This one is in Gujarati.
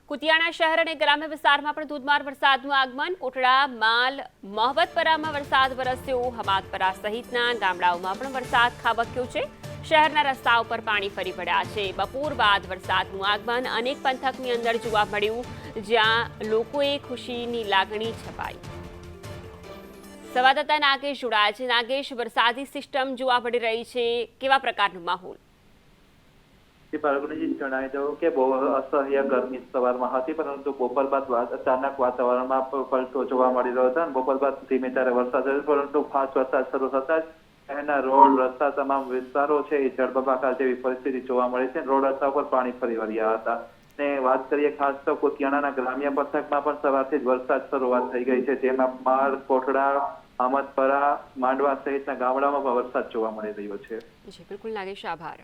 કુતિયાણા શહેર અને ગ્રામ્ય વિસ્તારમાં પણ ધોધમાર વરસાદનું આગમન. કોટડા, માલ, મોહબ્બતપરામાં વરસાદ વરસ્યો. હમાદપરા સહિતના ગામડાઓમાં પણ વરસાદ ખાબક્યો છે. શહેરના રસ્તાઓ પર પાણી ફરી વળ્યા છે. બપોર બાદ વરસાદનું આગમન અનેક પંથકની અંદર જોવા મળ્યું, જ્યાં લોકોએ ખુશીની લાગણી છપાઈ. સંવાદદાતા નાગેશ જોડાયા છે. નાગેશ, વરસાદી સિસ્ટમ જોવા મળી રહી છે, કેવા પ્રકારનો માહોલ? પાર્વતીજી જણાવી દઉં કે બહુ અસહ્ય ગરમી સવારમાં હતી, પરંતુ બપોર બાદ અચાનક વાતાવરણમાં પલટો જોવા મળી રહ્યો હતો અને બપોર બાદ ધીમે ધારે વરસાદ થયો, પરંતુ ફાસ્ટ વરસાદ શરૂ થતા જ શહેરના રોડ રસ્તા તમામ વિસ્તારો છે એ જળબંબાકાર જેવી પરિસ્થિતિ જોવા મળી છે. રોડ રસ્તા પર પાણી ફરી વળ્યા હતા. ને વાત કરીએ ખાસ તો કુતિયાણાના ગ્રામ્ય પંથકમાં પણ સવારથી જ વરસાદ શરૂઆત થઈ ગઈ છે, જેમાં માળ, કોટડા, અહમદપરા, માંડવા સહિતના ગામડામાં પણ વરસાદ જોવા મળી રહ્યો છે. જી બિલકુલ નાગેશ, આભાર.